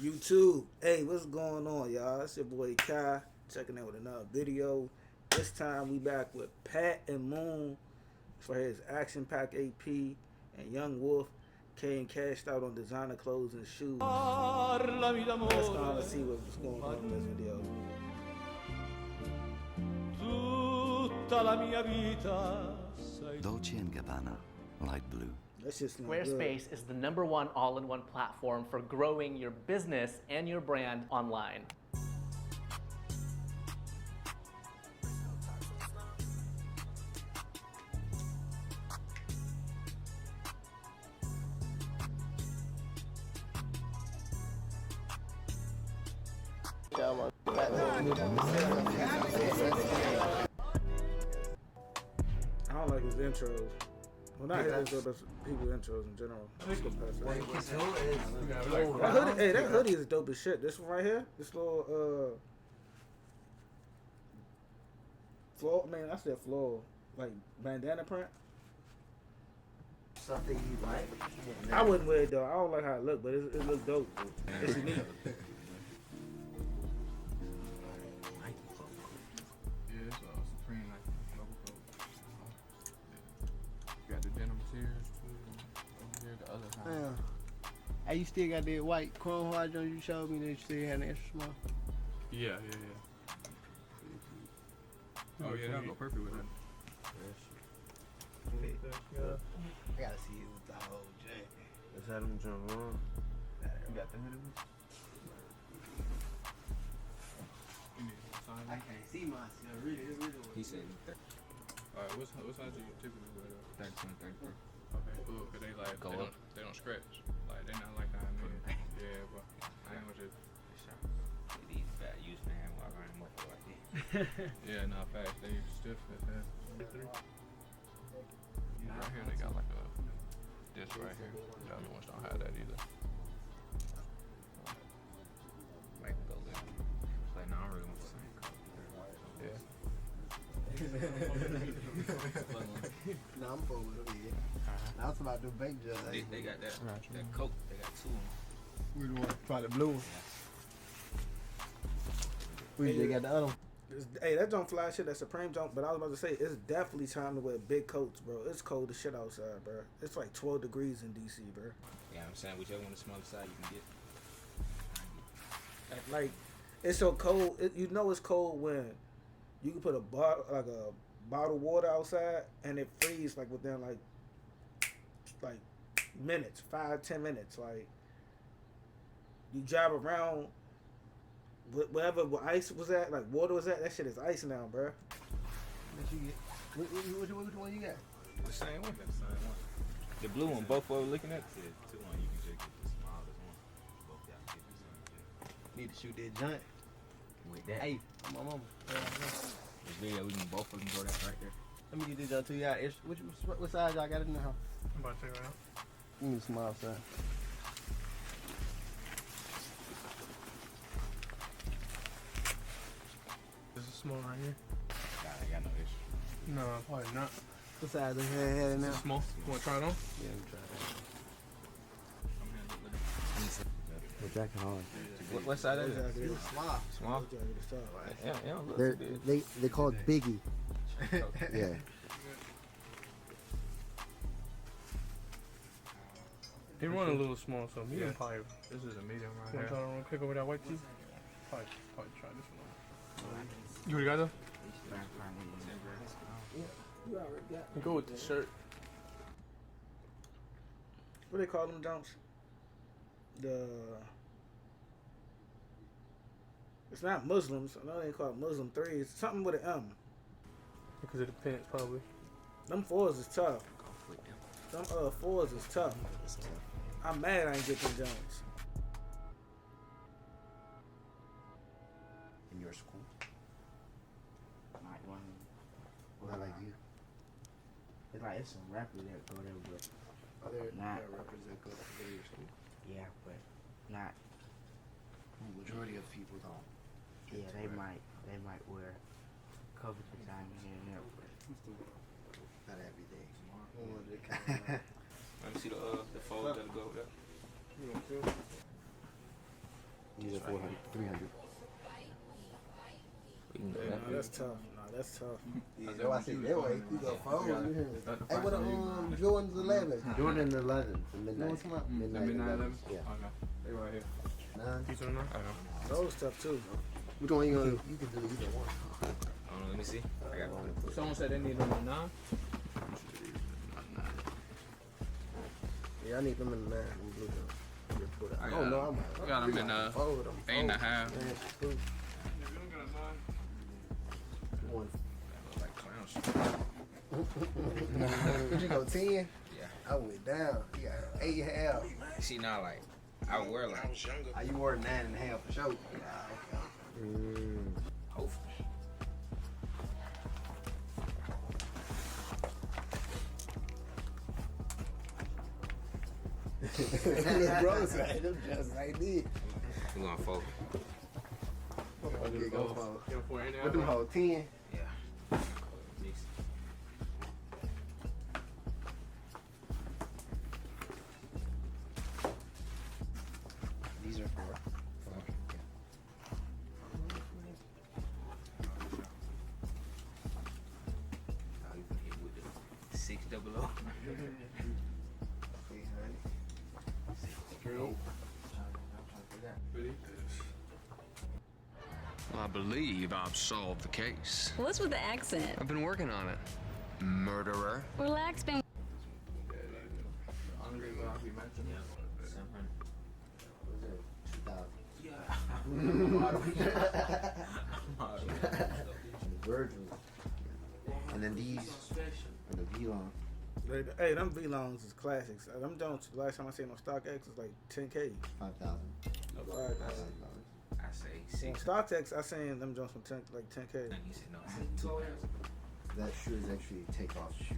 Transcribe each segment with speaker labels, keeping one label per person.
Speaker 1: YouTube. Hey, what's going on, y'all? It's your boy Kai, checking in with another video. This time we back with Pat and Moon for his action pack AP, and Young Wolf came cashed out on designer clothes and shoes. Let's go and see what's going on in this video.
Speaker 2: Dolce & Gabbana, light blue.
Speaker 3: Squarespace is the #1 all-in-one platform for growing your business and your brand online.
Speaker 1: I don't like his intros. Well, not his intros, but people's intros in general. That hoodie is dope as shit. This one right here, this little floral. Man, I said floral, like bandana print.
Speaker 4: Something you like?
Speaker 1: I wouldn't wear it though. I don't like how it look, but it looks dope. It's unique.
Speaker 5: Yeah, it's Supreme like logo coat. You got the denim tears too. Over there, the other kind.
Speaker 4: Yeah. Hey, you still got that white chrome hard joint you showed me that you still had an extra small?
Speaker 5: Yeah. Oh yeah, that'll go perfect with that.
Speaker 4: Yeah. I gotta see it with the whole joint.
Speaker 6: Let's have them jump on.
Speaker 5: You got the hoodie? You need to sign
Speaker 4: I can't see myself really.
Speaker 6: He said
Speaker 5: Alright, what size do you typically wear though?
Speaker 6: 13, 34.
Speaker 5: Okay, cool. Cause they like they don't scratch. Like they not like that. Yeah, but I ain't gonna just.
Speaker 6: These fat used to have walk around like that.
Speaker 5: Yeah, not fast. They stiff as hell. Right here they got like this right here. The other ones don't have that either.
Speaker 6: Make them go live. Like, no, I really want the same color.
Speaker 5: Yeah.
Speaker 4: No, I'm full with them, yeah. I was about to do bank job.
Speaker 6: They got that Coke. They got two of them.
Speaker 4: We the one, probably the blue one. We just got the other one.
Speaker 1: Hey, that don't fly shit. That Supreme jump. But I was about to say, it's definitely time to wear big coats, bro. It's cold as shit outside, bro. It's like 12 degrees in DC, bro.
Speaker 6: Yeah, I'm saying whichever one the smallest side you can get.
Speaker 1: Like, it's so cold. You know it's cold when you can put a bottle of water outside and it freeze like within like minutes, 5-10 minutes. Like, you drive around. Wherever ice was at, like water was at, that shit is ice now, bro.
Speaker 4: What you get? Which one you got?
Speaker 6: The same one. The same one. The blue one, both of them looking at? Yeah, two one. You can just get the smallest one. Both got 50
Speaker 4: Need to shoot that joint.
Speaker 6: with that.
Speaker 4: Hey, my mama.
Speaker 6: This video, we can both of them go that right there.
Speaker 4: Let me get this joint to y'all. What size y'all got in the house?
Speaker 5: I'm about to check it out.
Speaker 4: You need a small size.
Speaker 5: This is small right here.
Speaker 6: Nah, I got no issue.
Speaker 5: No, probably not.
Speaker 4: What size they had in there?
Speaker 5: Small. You want to try it on?
Speaker 4: Yeah, we try that.
Speaker 6: The jacket on.
Speaker 4: What size is that? Small.
Speaker 6: Small? Yeah, look
Speaker 4: They call it Biggie. Yeah.
Speaker 5: They run a little small, so medium probably. This is a medium right here. Want to try to run quick over that white tee? Probably try this one. You already got them?
Speaker 1: You already got.
Speaker 5: Go with the shirt.
Speaker 1: What they call them jumps? It's not Muslims. I know they call it Muslim threes. Something with an M.
Speaker 5: Because of the pants, probably.
Speaker 1: Them fours is tough. Them fours is tough. I'm mad I ain't get them jumps.
Speaker 6: In your school?
Speaker 4: Not one. Not like you. It's like it's some rappers that go there, but
Speaker 6: Other
Speaker 4: not
Speaker 6: rappers that go to video school.
Speaker 4: yeah, but not.
Speaker 6: Majority of people don't.
Speaker 4: Yeah, they might wear cover design here and there, but
Speaker 6: Not every day.
Speaker 7: Let me see the fold that'll go with that.
Speaker 4: These are 400, 300.
Speaker 6: We can go
Speaker 1: Nah,
Speaker 6: back.
Speaker 1: that's tough. Nah, that's tough.
Speaker 4: Yeah, that's why I said that way. You go forward. You hear me? Hey, what Jordan's 11?
Speaker 7: Jordan 11. The
Speaker 4: You know
Speaker 7: midnight.
Speaker 4: what I'm talking
Speaker 7: The
Speaker 4: about?
Speaker 7: midnight 11.
Speaker 4: Yeah.
Speaker 7: Okay. They right here.
Speaker 4: Nah.
Speaker 5: These are not.
Speaker 1: Those tough too.
Speaker 4: Which one you gonna? You can do either one.
Speaker 6: Let me see. I got one.
Speaker 5: Someone said they need them at 9.
Speaker 4: Yeah, I need them in the 9. I
Speaker 7: I
Speaker 4: don't know.
Speaker 7: got them in 8.5.
Speaker 4: One.
Speaker 6: Like clown shit.
Speaker 4: Did you go 10?
Speaker 6: Yeah.
Speaker 4: I went down. You got 8.5.
Speaker 6: See now, like I would wear like
Speaker 4: You wore 9.5 for sure.
Speaker 6: hopefully.
Speaker 4: Bro, say them just like this.
Speaker 6: We going forward.
Speaker 4: Okay, go for it.
Speaker 5: What
Speaker 4: What them hold 10?
Speaker 6: Yeah.
Speaker 4: These are for.
Speaker 6: How you can hit with the 600.
Speaker 8: I believe I've solved the case.
Speaker 9: What's with the accent?
Speaker 8: I've been working on it. Murderer.
Speaker 9: Relax, Ben.
Speaker 7: Virgil. And then these are the V-Long.
Speaker 1: Hey, them V-Longs is classics. Them Jones, last time I seen on StockX was like 10K.
Speaker 7: 5,000.
Speaker 1: $5,000.
Speaker 6: I say
Speaker 1: On
Speaker 6: 6.
Speaker 1: StockX, I seen them Jones for 10K.
Speaker 6: He said no.
Speaker 7: That shoe is actually take-off shoes.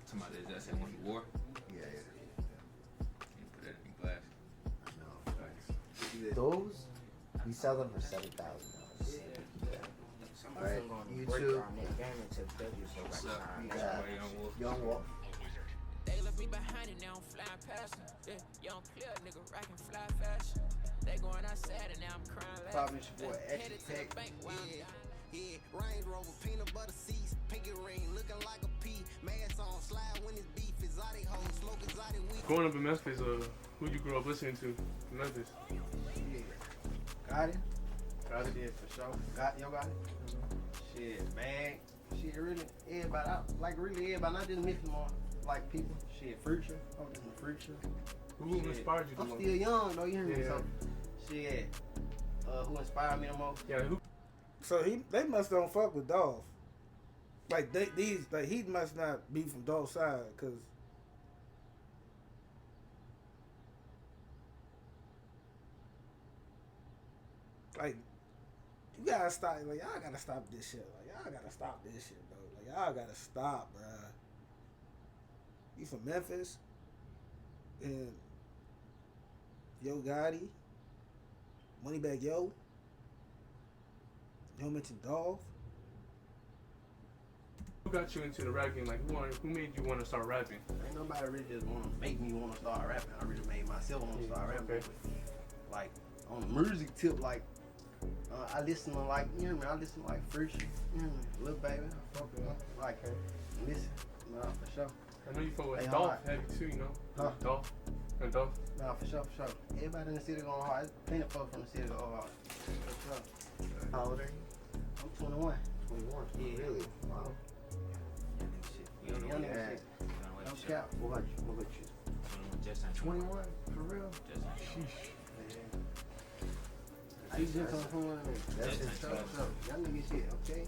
Speaker 6: Somebody that's that one you wore.
Speaker 7: Yeah, yeah.
Speaker 6: You put that in glass.
Speaker 7: No. Those, we sell them for $7,000. Alright, YouTube.
Speaker 6: What's up?
Speaker 7: We got
Speaker 6: Somebody on Wolf.
Speaker 7: Young Wolf.
Speaker 10: They left me behind and now I'm flying past them. Yeah, young clear nigga rockin' fly fashion. They going outside and now I'm crying laughing.
Speaker 4: Probably your boy Action
Speaker 10: Headed to the
Speaker 4: Tech.
Speaker 10: bank while I'm down.
Speaker 11: Yeah, Range Rover, peanut butter seats, pinky ring, looking like a P. Mask on, slide when it's beef, exotic hoes, smoke exotic weed.
Speaker 5: Growing up in Memphis, who you grew up listening to in Memphis?
Speaker 4: Got it? Got it, yeah, for sure. Y'all got it? Shit, man. Shit, really, everybody, really everybody, not just Memphis more. Like people, shit, Future. I'm listening to Future.
Speaker 5: Who inspired you the
Speaker 4: I'm
Speaker 5: most?
Speaker 4: still young, though, you hear me?
Speaker 5: Yeah.
Speaker 4: So, shit, who inspired me the most?
Speaker 5: Yeah, who?
Speaker 1: So they must don't fuck with Dolph. Like he must not be from Dolph's side, cause like you gotta stop. Like y'all gotta stop this shit. Like y'all gotta stop this shit, bro. Like y'all gotta stop, bruh. You from Memphis, and Yo Gotti, Moneybag Yo. You don't mention Dolph.
Speaker 5: Who got you into the rap game? Like, who made you want to start rapping?
Speaker 4: Ain't nobody really just want to make me want to start rapping. I really made myself want to start rapping.
Speaker 5: Okay.
Speaker 4: Like, on the music tip, like, I listen to, like, you know what I mean? I listen to, like, Future, you know what I mean? Lil Baby, I fuck with, like, listen, nah, for sure.
Speaker 5: I know you fuck with
Speaker 4: Hey,
Speaker 5: Dolph
Speaker 4: alright.
Speaker 5: heavy too, you know?
Speaker 4: Huh?
Speaker 5: Dolph. And Dolph.
Speaker 4: Nah, for sure, for sure. Everybody in the city going hard. There's plenty of folks from the city go hard. For sure.
Speaker 7: How old are you?
Speaker 4: I'm 21.
Speaker 7: 21.
Speaker 4: Yeah.
Speaker 7: Really? Wow.
Speaker 6: You don't know
Speaker 4: Young
Speaker 6: what
Speaker 4: nigga
Speaker 6: it
Speaker 4: shit.
Speaker 6: is. You don't know what
Speaker 4: No
Speaker 6: it is.
Speaker 4: cap.
Speaker 7: What about you?
Speaker 6: Just
Speaker 4: 21? For real?
Speaker 6: Just
Speaker 4: I used to come from
Speaker 7: That's
Speaker 6: Just
Speaker 7: his
Speaker 6: like
Speaker 4: so,
Speaker 7: stuff.
Speaker 4: so, young nigga shit, okay?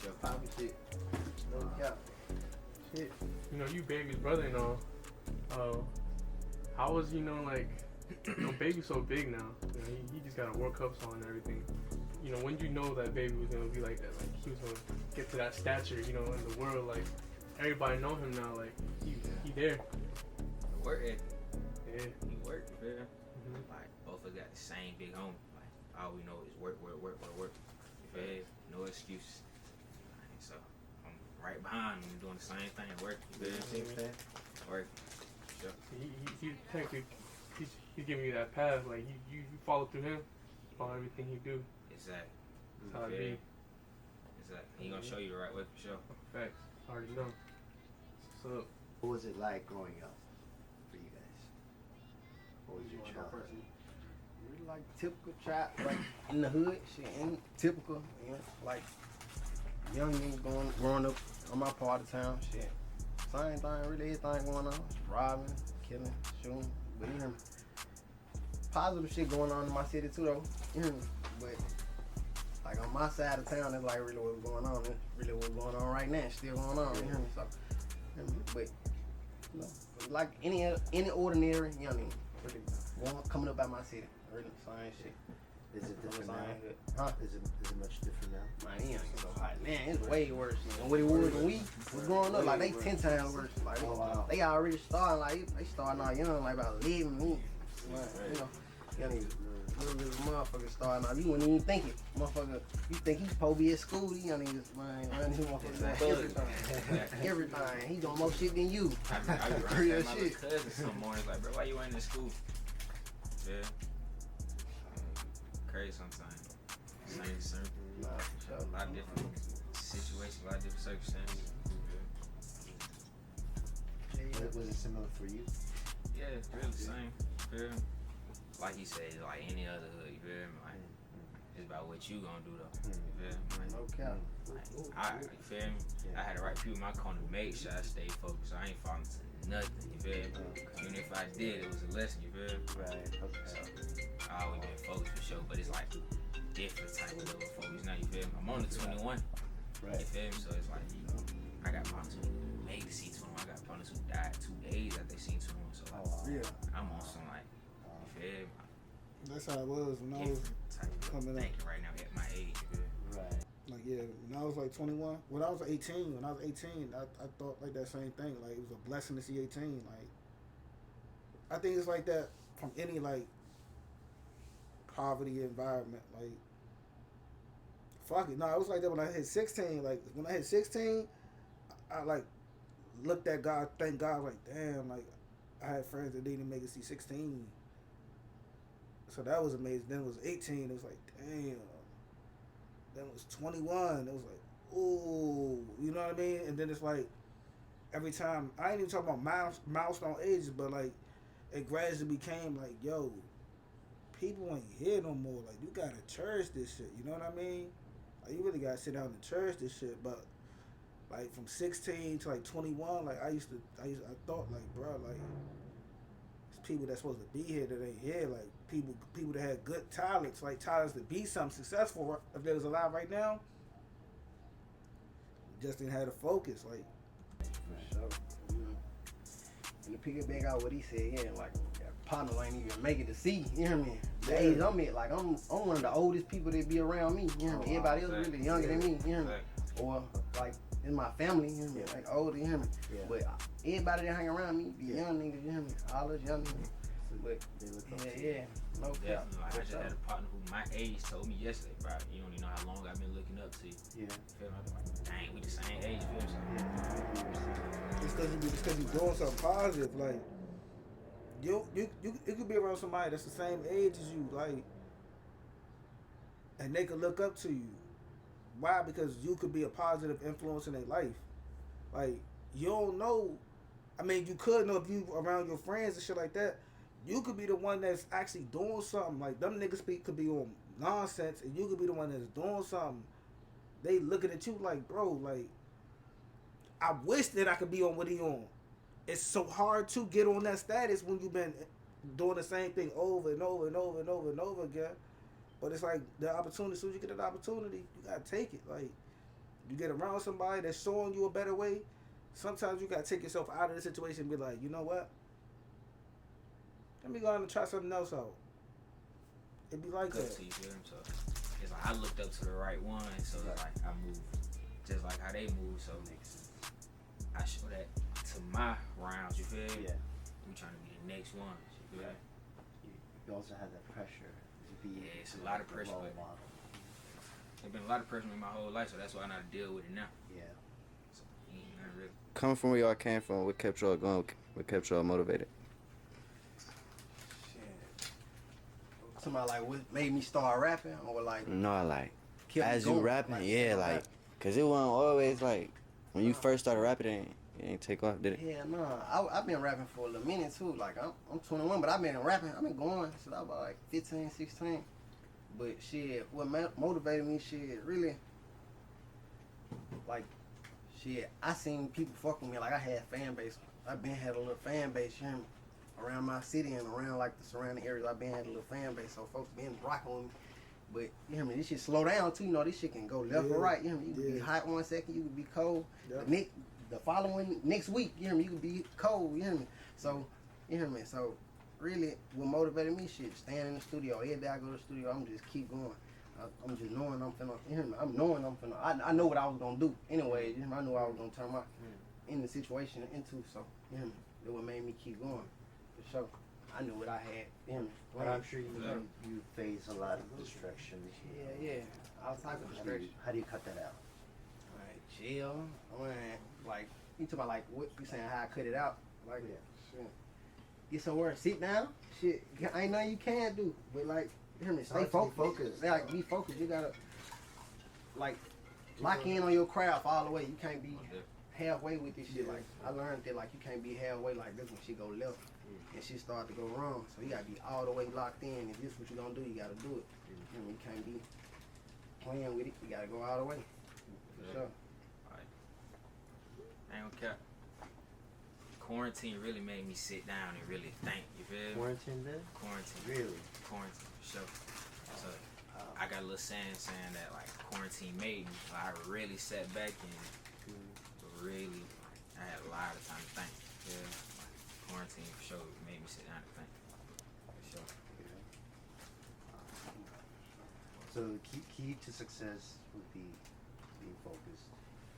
Speaker 6: Sure.
Speaker 4: Poppy shit. No cap.
Speaker 5: Shit. You know, you Baby's brother and all. How was, like, Baby's so big now. You know, he just got a World Cup song and everything. You know, when you know that Baby was gonna be like that, like he was gonna get to that stature, in the world, like everybody know him now, like he there.
Speaker 6: Work ethic.
Speaker 5: Yeah.
Speaker 6: He work, you feel?
Speaker 5: Mhm.
Speaker 6: Like both of us got the same big homie. Like all we know is work. You feel? No excuses. Like, so I'm right behind him doing the same thing, working. You feel? Working. Sure.
Speaker 5: He technically he's giving you that path. Like you follow through him, follow everything he do.
Speaker 6: Exactly.
Speaker 5: That's how it be.
Speaker 6: Exactly. He gonna show you the right way for sure.
Speaker 5: Facts. I already know. So.
Speaker 7: What was it like growing up for you guys? What was your childhood?
Speaker 4: Really like typical child, like in the hood, shit, and typical, you know, like young niggas growing up on my part of town, shit. Same thing, really everything going on. Robbing, killing, shooting, but you hear me? Positive shit going on in my city too though. You hear me? But like on my side of town, that's like really what's going on. That's really what's going on right now. It's still going on. You hear me? So, you hear me? But you know, like any ordinary young nigga, really coming up out my city, really same shit.
Speaker 7: Is it different now?
Speaker 4: Huh?
Speaker 7: Is it much different now?
Speaker 4: Man, he ain't so hot. Man, it's way worse than what it was when we was growing up. Like, they 10 times worse. Like, they already starting, like, they starting out young, like about 11. You know, young niggas, little motherfucker starting out. You wouldn't even think it. Motherfucker, you think he's supposed to be at school, these young niggas, man, running his motherfucker doing everything. Everything. He doing more shit than you.
Speaker 6: I be
Speaker 4: Real
Speaker 6: around my
Speaker 4: shit.
Speaker 6: little cousin some mornings, like, bro, why you ain't in school? Yeah. Crazy sometimes. Same.
Speaker 4: Nah, for sure.
Speaker 6: A lot of different situations, a lot of different circumstances.
Speaker 7: Was it similar for you?
Speaker 6: Yeah, really the same. Feel me? Like he said, like any other hood, you feel me? Like, it's about what you gonna do though. You feel me? Like,
Speaker 4: No cap.
Speaker 6: you feel me? I had the right people in my corner to make sure I stayed focused. I ain't falling to nothing, you feel me? Even if I did, it was a lesson, you feel me?
Speaker 7: Right. Okay.
Speaker 6: So, I always been focused for sure, but it's like different type of level of focus now, you feel me? I'm only 21,
Speaker 7: Right.
Speaker 6: you feel me? So it's like, I got partners who made the C21, I got partners who died 2 days after they seen 21, so like,
Speaker 1: Yeah.
Speaker 6: I'm on some like, you feel me?
Speaker 1: That's how it was when I was
Speaker 6: Type of
Speaker 1: coming up.
Speaker 6: thinking right now at my age, you feel me?
Speaker 7: Right.
Speaker 1: Like, yeah, when I was like 21, when I was 18, I thought like that same thing. Like, it was a blessing to see 18. Like, I think it's like that from any like poverty environment. Like, fuck it. No, it was like that when I hit 16. Like, when I hit 16, I like looked at God, thank God, like, damn, like, I had friends that didn't make it see 16. So that was amazing. Then it was 18. It was like, damn. Then it was 21. It was like, ooh, you know what I mean? And then it's like, every time, I ain't even talking about milestone ages, but like, it gradually became like, yo, people ain't here no more. Like, you gotta cherish this shit. You know what I mean? Like, you really gotta sit down and cherish this shit. But like from 16 to like 21, like I thought like, bro, like, it's people that's supposed to be here that ain't here. Like people that had good talents, like talents to be something successful if they was alive right now. Just didn't have the focus. Like,
Speaker 4: For sure. And to piggyback out what he said, yeah, like that partner ain't even make it to see. You hear me? The age I'm at, like I'm one of the oldest people that be around me. You hear me? Everybody else really younger than me. You hear me? Or like in my family, you hear me? Like older, you hear me?
Speaker 7: Yeah.
Speaker 4: But everybody that hang around me be young niggas. You hear me? All those young niggas. But
Speaker 7: They look up to you.
Speaker 4: yeah, no cap.
Speaker 6: Definitely. Like, I just had a partner who my age told me yesterday, bro, you don't even know how long I've been looking up to you.
Speaker 7: Yeah.
Speaker 6: Feel me? I'm like, dang, we the same age, you feel me?
Speaker 1: it's because you doing something positive. Like, you could be around somebody that's the same age as you, like, and they could look up to you. Why? Because you could be a positive influence in their life. Like, you don't know. I mean, you could know if you around your friends and shit like that. You could be the one that's actually doing something. Like, them niggas could be on nonsense, and you could be the one that's doing something. They looking at you like, bro, like, I wish that I could be on what he on. It's so hard to get on that status when you've been doing the same thing over and over and over and over and over again. But it's like the opportunity, as soon as you get that opportunity, you gotta take it. Like, you get around somebody that's showing you a better way. Sometimes you gotta take yourself out of the situation and be like, you know what? Let me go out and try something else out. It be like
Speaker 6: Good
Speaker 1: that.
Speaker 6: to you, feel me? So it's like I looked up to the right one, so it's like I moved just like how they move. So I show that to my rounds. You feel me?
Speaker 7: Yeah.
Speaker 6: We trying to be the next one. You feel me?
Speaker 7: You also had that pressure to be.
Speaker 6: Yeah, it's a lot of pressure,
Speaker 7: role
Speaker 6: but
Speaker 7: model.
Speaker 6: there's been a lot of pressure in my whole life, so that's why I know how to deal with it now.
Speaker 7: Yeah.
Speaker 6: So, ain't nothing really.
Speaker 9: Coming from where y'all came from, what kept y'all going? What kept y'all motivated?
Speaker 4: talking about like what made me start rapping, or like
Speaker 7: No, like
Speaker 4: kept me
Speaker 7: as you
Speaker 4: going,
Speaker 7: rapping,
Speaker 4: like,
Speaker 7: yeah, like, cause it wasn't always like when you first started rapping, it ain't take off, did it?
Speaker 4: Yeah, no, I've been rapping for a little minute too. Like I'm 21, but I've been rapping. I've been going since I was like 15, 16. But shit, what motivated me, shit, really, like, shit, I seen people fuck with me. Like I had fan base. I've been had a little fan base, you hear me? Around my city and around like the surrounding areas. I've been had a little fan base, so folks been rocking with me. But you hear me? This shit slow down too. You know, this shit can go left or right. You hear me? You can be hot 1 second, you can be cold. The following next week, you hear me? You can be cold. You hear me? So you hear me? So really, what motivated me, shit, staying in the studio. Every day I go to the studio, I'm just keep going. I'm just knowing I'm finna. You hear me? I'm knowing I'm finna. I know what I was gonna do anyway. You hear me? I knew I was gonna turn my in the situation into. So you hear me? That what made me keep going. For sure. I knew what I had. You hear me?
Speaker 9: But I'm sure you face a lot of distractions.
Speaker 4: Yeah. All type of distractions.
Speaker 9: How do you cut that out?
Speaker 4: Like chill. I mean, like you talking about like what you saying? How I cut it out? Like shit. Get somewhere and sit down. Shit, ain't nothing you can't do. But like, you hear me? Stay focused. Like be focused. You gotta like lock in on your craft all the way. You can't be halfway with this shit. Like I learned that like you can't be halfway like this when shit go left and shit start to go wrong. So you gotta be all the way locked in. If this what you gonna do, you gotta do it. You know, you can't be playing with it. You gotta go all the way. For sure.
Speaker 6: I ain't gonna cap. Quarantine really made me sit down and really think. You feel me?
Speaker 9: Quarantine did?
Speaker 6: Quarantine.
Speaker 9: Really?
Speaker 6: Quarantine, for sure. So I got a little saying that like quarantine made me. So I really sat back and really, I had a lot of time to think. Yeah, like quarantine for sure made me sit down and think. For sure.
Speaker 9: So the key to success would be being focused.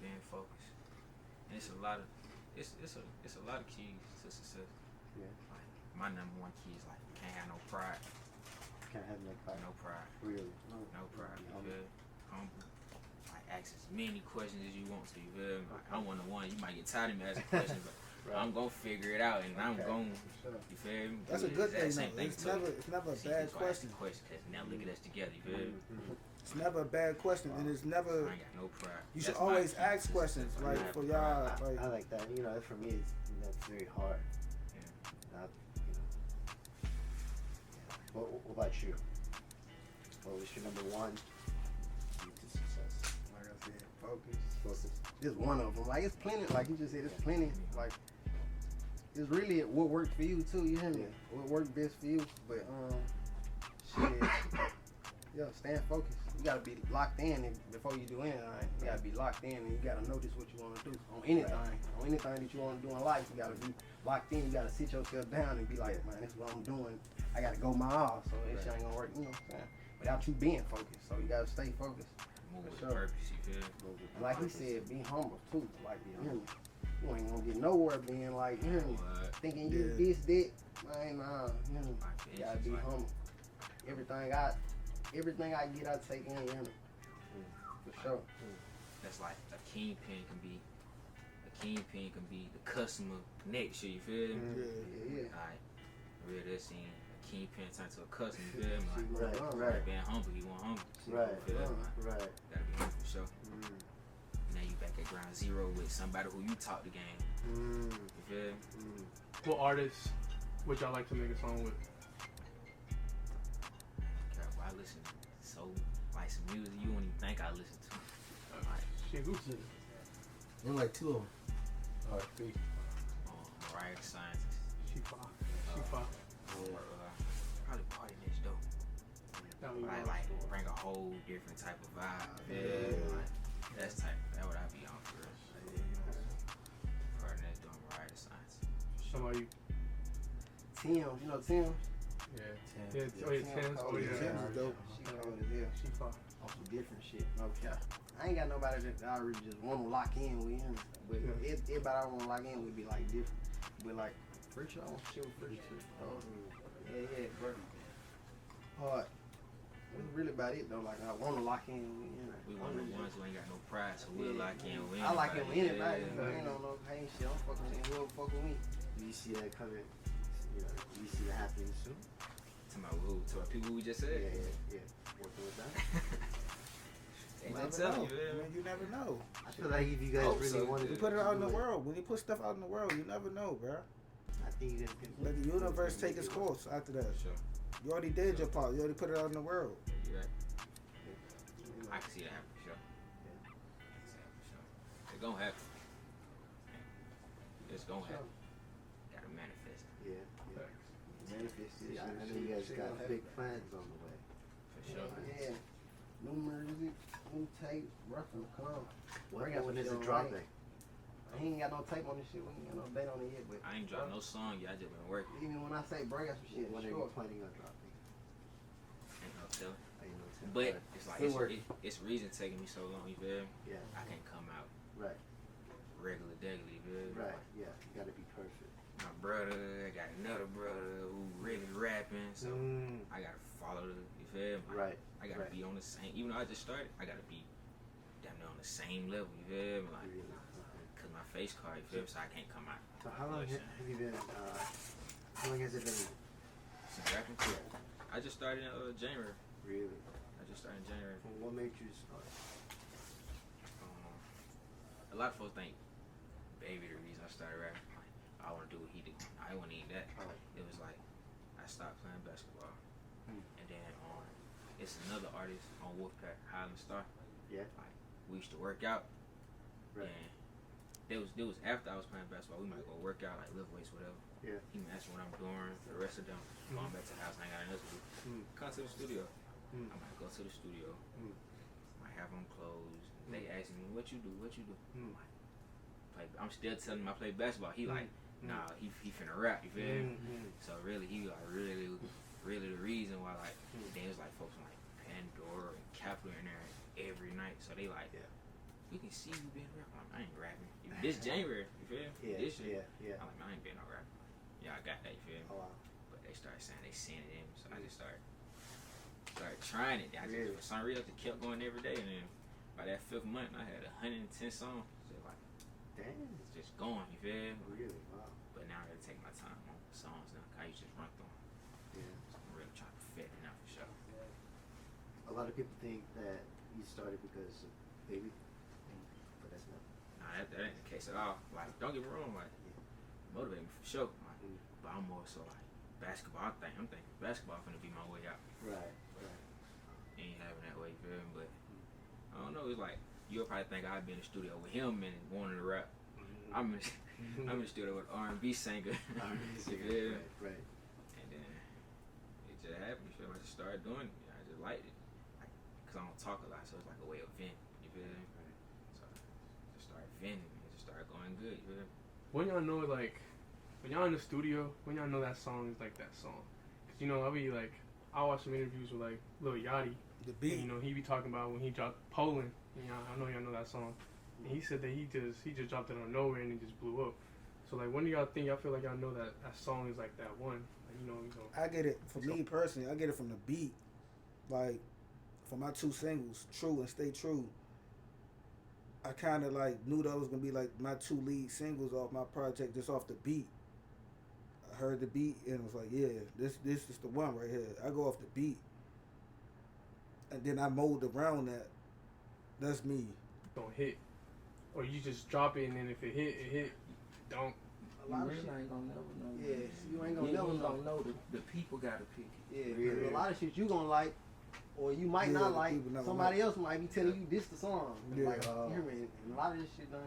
Speaker 6: Being focused. And it's a lot of lot of keys to success.
Speaker 9: Yeah.
Speaker 6: Like my number one key is like can't have no pride.
Speaker 9: Can't have no pride.
Speaker 6: No pride.
Speaker 9: Really?
Speaker 6: No pride. You feel? Humble. Like ask as many questions as you want to. You feel? Like I'm one of one. You might get tired of me asking questions, but I'm gonna figure it out and I'm gonna. You feel me?
Speaker 1: That's a good thing.
Speaker 6: It's
Speaker 1: never a bad question.
Speaker 6: Now look at us together. You feel?
Speaker 1: It's never a bad question, and it's never.
Speaker 6: I ain't got no pride.
Speaker 1: You should always ask questions, like for y'all. Like,
Speaker 9: I like that. You know, for me, that's very hard.
Speaker 6: Yeah.
Speaker 9: Not, you know. Yeah. What about you? What was your number one key to success?
Speaker 4: Like I said, focus. Just one of them. Like it's plenty. Like you just said, it's plenty. Like it's really what worked for you too. You hear me? What worked best for you? But shit. Yeah, staying focused. You gotta be locked in before you do anything. You gotta be locked in and you gotta know just what you wanna do on anything. On anything that you wanna do in life, you gotta be locked in. You gotta sit yourself down and be like, man, this is what I'm doing. I gotta go my all, so this shit ain't gonna work, you know what I'm saying? Without you being focused. So you gotta stay focused.
Speaker 6: Move with purpose, you feel?
Speaker 4: And like he said, be humble too. Like you hear me? You ain't gonna get nowhere being like, you hear me? Thinking you this, that. Man, nah, you hear me? You gotta be humble. Everything I get, I take in, you hear me? For sure.
Speaker 6: That's like a kingpin can be the customer next year, you feel me?
Speaker 4: Yeah.
Speaker 6: Alright. Real that scene. A kingpin turn to a customer, you feel me? Like, being humble, you want humble.
Speaker 9: Right.
Speaker 6: You feel me?
Speaker 9: Right.
Speaker 6: Gotta be humble for sure. Now you back at ground zero with somebody who you taught the game. You feel me?
Speaker 5: What artists would y'all like to make a song with?
Speaker 6: I listen to like some music you wouldn't even think I listen to. Like,
Speaker 5: Shit, who's it?
Speaker 7: There like two of them.
Speaker 5: Alright, three.
Speaker 6: Mariah Scientist.
Speaker 5: She fine.
Speaker 6: Probably Party Next Door. Like bring a whole different type of vibe. Yeah. Like, that what I be on for real. Party Next Door, Mariah Scientist.
Speaker 5: Somebody.
Speaker 4: Tim, you know Tim?
Speaker 5: Yeah.
Speaker 4: Tim.
Speaker 5: Oh yeah, Tim. Oh yeah.
Speaker 4: Tim is dope. She cold as hell.
Speaker 5: She fine.
Speaker 4: On some different shit. Okay. I ain't got nobody that I really just want to lock in with him. But everybody I want to lock in with be like different. But like, first I want to shit with first shit. Yeah, bro. Hard. That's really about it though. Like I want to lock in with him.
Speaker 6: We one of the ones who ain't got no pride, so we'll lock in with
Speaker 4: I like it with anybody.
Speaker 6: Yeah.
Speaker 4: I don't know. I ain't shit. I'm fucking with whoever fuck with me.
Speaker 9: Do you see that coming? You know, do you see that happening soon?
Speaker 6: To my who? To our people we just said?
Speaker 9: Yeah. Working with them.
Speaker 6: Ain't
Speaker 1: You
Speaker 6: no
Speaker 1: never
Speaker 6: telling
Speaker 1: know.
Speaker 6: you, man.
Speaker 1: I mean, you never know.
Speaker 9: I feel like if you guys
Speaker 6: Hope
Speaker 9: really
Speaker 6: so,
Speaker 9: wanted
Speaker 1: You
Speaker 9: to
Speaker 1: put it out in
Speaker 9: do
Speaker 1: the world. When you put stuff out in the world, you never know, bro.
Speaker 9: I think you guys can.
Speaker 1: Let the universe take its course after that.
Speaker 6: For sure.
Speaker 1: You already did your part. You already put it out in the world.
Speaker 6: You right. I can see that happen for sure. I can see that for sure. It's gonna happen. It's gonna happen. Gotta manifest it.
Speaker 9: Yeah.
Speaker 4: Manifestation.
Speaker 9: I know you guys got big plans on the way.
Speaker 6: For sure.
Speaker 4: Yeah. New music, new tape, roughing the come.
Speaker 9: When is it dropping?
Speaker 4: I ain't got no tape on this shit. We ain't got no date on it yet, but
Speaker 6: I ain't dropped no song yet. I just been working.
Speaker 4: even when I say bring out some shit,
Speaker 9: When are
Speaker 4: sure.
Speaker 9: you planning on dropping?
Speaker 6: Ain't no telling.
Speaker 9: Ain't no telling.
Speaker 6: But
Speaker 9: Right.
Speaker 6: it's like
Speaker 9: Good work.
Speaker 6: it's reason taking me so long. You feel me?
Speaker 9: Yeah.
Speaker 6: I can't come out
Speaker 9: Right.
Speaker 6: regular, daily. You feel me?
Speaker 9: Right. Yeah. You gotta be perfect.
Speaker 6: My brother, I got another brother who really rapping, so I gotta follow the. You feel me?
Speaker 9: Right.
Speaker 6: I gotta
Speaker 9: Right.
Speaker 6: be on the same. Even though I just started, I gotta be damn near on the same level. You feel me? Like,
Speaker 9: Really. Okay.
Speaker 6: cause my face card, you feel me? So I can't come out.
Speaker 9: So how long
Speaker 6: Listen.
Speaker 9: have you been? How long has it been?
Speaker 6: Since rapping, I just started in January.
Speaker 9: Really?
Speaker 6: I just started in January.
Speaker 9: Well, what made you start?
Speaker 6: A lot of folks think Baby the reason I started rapping. Like, I want to do what he did. I wasn't even that.
Speaker 9: Oh.
Speaker 6: It was like I stopped playing basketball,
Speaker 9: Hmm.
Speaker 6: and then it's another artist on Wolfpack, Highland Star.
Speaker 9: Yeah.
Speaker 6: Like we used to work out,
Speaker 9: Right.
Speaker 6: and there was after I was playing basketball, we might go work out, like lift weights, whatever.
Speaker 9: Yeah.
Speaker 6: He might ask me what I'm doing. For the rest of them, going back to the house, I ain't got nothing else to do. Come to the studio. I might go to the studio. Might have on clothes. They ask me, "What you do? What you do?" I'm like, I'm still telling him I play basketball. He like, nah, he finna rap. You feel me? So really, he like really the reason why like then it's like folks from like Pandora and Capital in there every night. So they like, we can see you being rap. I ain't rapping. This January, you feel me?
Speaker 9: Yeah.
Speaker 6: This year.
Speaker 9: Yeah.
Speaker 6: I'm like, man, I ain't been no rapper. Yeah, I got that. You feel me?
Speaker 9: Oh wow.
Speaker 6: But they started saying they sent it in, so I just started trying it. I just for some reason just kept going every day, and then by that 5th month, I had 110 songs. Just like,
Speaker 9: Damn.
Speaker 6: it's just going. You feel me?
Speaker 9: Really? Wow.
Speaker 6: But now I gotta take my time on songs now. I used to just run through them.
Speaker 9: Yeah.
Speaker 6: So I'm really trying to perfect it now for sure.
Speaker 9: A lot of people think that you started because of Baby, but that's not.
Speaker 6: Nah, that ain't the case at all. Like, don't get me wrong. Like, motivate me for sure. Like, but I'm more so like basketball. I'm thinking basketball finna be my way out.
Speaker 9: Right.
Speaker 6: Ain't having that way, you feel me? But I don't know. It's like you'll probably think I'd be in the studio with him and wanting to rap. I'm in the studio with R&B singer. You feel me?
Speaker 9: Right.
Speaker 6: And then it just happened. You feel me? I just started doing it. I just liked it. Like, cause I don't talk a lot, so it's like a way of venting. You feel me? So I just started venting. It just started going good. You feel me?
Speaker 5: When y'all know, like, when y'all in the studio, when y'all know that song is like that song. Cause you know, I watch some interviews with like Lil Yachty.
Speaker 1: The beat.
Speaker 5: And, you know, he be talking about when he dropped Poland. And I know y'all know that song. And he said that he just dropped it out of nowhere and it just blew up. So like, when do y'all think y'all feel like y'all know that song is like that one? Like, you know.
Speaker 1: I get it. For me personally, I get it from the beat. Like, for my 2 singles, True and Stay True, I kind of like knew that was gonna be like my 2 lead singles off my project just off the beat. I heard the beat and was like, yeah, this is the one right here. I go off the beat, and then I mold around that. That's me.
Speaker 5: Don't hit. Or you just drop it and then if it hit, it hit. Don't.
Speaker 4: A lot of
Speaker 6: really
Speaker 4: shit.
Speaker 6: ain't gonna never know.
Speaker 4: Yeah, you ain't gonna never know.
Speaker 6: The people gotta pick it.
Speaker 4: Yeah,
Speaker 9: Really?
Speaker 4: a lot of shit you gonna like, or you might
Speaker 1: Yeah,
Speaker 4: not
Speaker 1: the
Speaker 4: like.
Speaker 1: people not
Speaker 4: Somebody
Speaker 1: like.
Speaker 4: else might be telling you this the song.
Speaker 1: Yeah.
Speaker 4: Like, you hear me? And a lot of this shit done.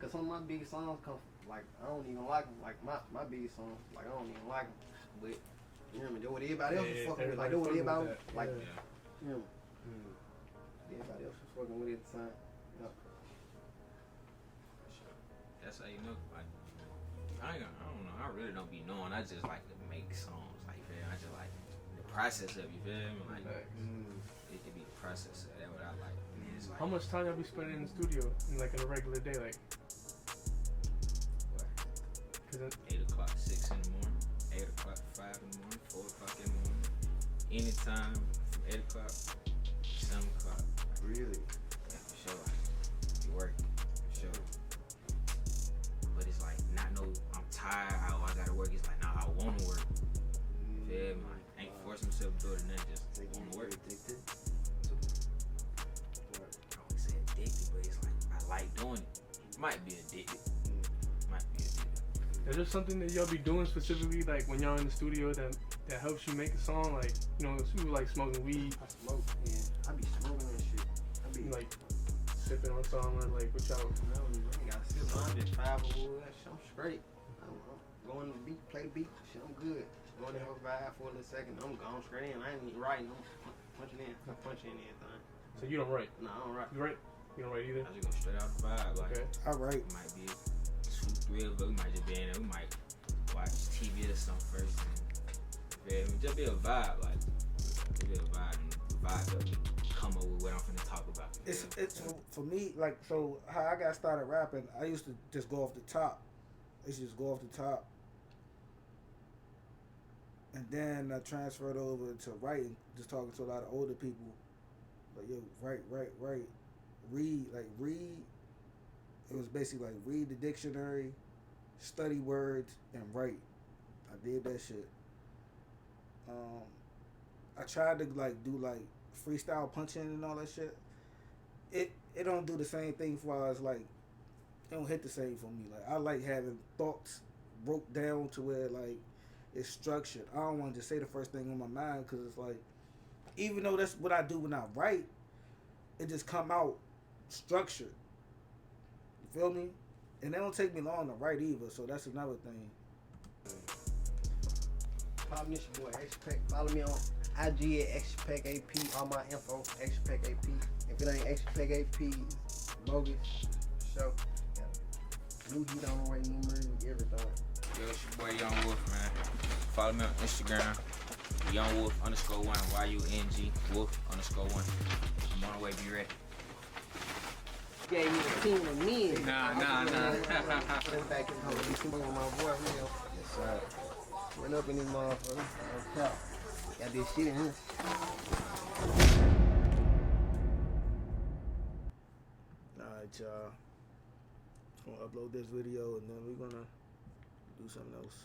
Speaker 4: Cause some of my biggest songs come like I don't even like them. Like my biggest songs, like I don't even like them. But you hear me? They what everybody else was fucking with. Like they what everybody like.
Speaker 6: Yeah.
Speaker 4: You hear me? Everybody else was fucking with it at the time. Yeah.
Speaker 6: That's how you know. Like, I don't know. I really don't be knowing. I just like to make songs. Like, you feel me? I just like the process of it, you feel me? Like, it could be the process of it. That's what I like. And it's like,
Speaker 5: How much time y'all be spending in the studio in like in a regular day? Like,
Speaker 6: what?
Speaker 5: 'cause
Speaker 6: 8 o'clock, 6 in the morning, 8 o'clock, 5 in the morning, 4 o'clock in the morning. Anytime from 8 o'clock, 7 o'clock.
Speaker 9: Really?
Speaker 6: Yeah, for sure. Like, you working, for sure. But it's like, not no, I'm tired, I gotta work. It's like, nah, I wanna work. You feel me? Like, ain't force myself to do it and then just want to work.
Speaker 9: Addicted.
Speaker 6: I wouldn't say addicted, but it's like I like doing it. Might be addicted. Might be addicted.
Speaker 5: Is there something that y'all be doing specifically, like when y'all in the studio that helps you make a song? Like, you know, people like smoking weed.
Speaker 4: I smoke, yeah. I be smoking that shit. I be
Speaker 5: Like sipping on something, like what y'all?
Speaker 4: No, I ain't got sip. I'm just five wood. I'm straight. I'm going to the beat, play the beat. Shit, I'm good. Going to have a vibe for a little second. I'm going straight in. I ain't even writing. I'm punching in. I'm punching in everything.
Speaker 5: So you don't write?
Speaker 4: No, I don't write.
Speaker 5: You write? You don't write either?
Speaker 6: I just go straight out the vibe. Like,
Speaker 5: Okay.
Speaker 1: I write.
Speaker 6: it might be 2, 3 of us. We might just be in there. We might watch TV or something first. And just be a vibe. Like, be a vibe. And the vibe help me come up with what I'm finna talk about.
Speaker 1: It's for me, like, so how I got started rapping, I used to just go off the top. I used to just go off the top. And then I transferred over to writing, just talking to a lot of older people. Like, yo, write. Read. It was basically like read the dictionary, study words, and write. I did that shit. I tried to like do like freestyle punching and all that shit. It don't do the same thing for us. Like, it don't hit the same for me. Like, I like having thoughts broke down to where like it's structured. I don't want to just say the first thing on my mind because it's like, even though that's what I do when I write, it just come out structured. You feel me? And it don't take me long to write either. So that's another thing.
Speaker 4: Follow me, it's your boy XPac. Follow me on IG at XPac AP. All my info, XPac AP. If it ain't XPac AP, bogus. So, yeah. New heat on the way, new music, everything.
Speaker 6: Yo, it's your boy Young Wolf, man. Follow me on Instagram, YoungWolf_1, YUNG Wolf_1. I'm on the way, be ready.
Speaker 4: Gave me a team of men.
Speaker 6: Nah.
Speaker 4: Put it back in home. You smoking with my boy, real.
Speaker 9: Yes, sir.
Speaker 4: Went up in this motherfucker. Got this shit in here.
Speaker 1: Alright, y'all. Gonna upload this video and then we're gonna do something else.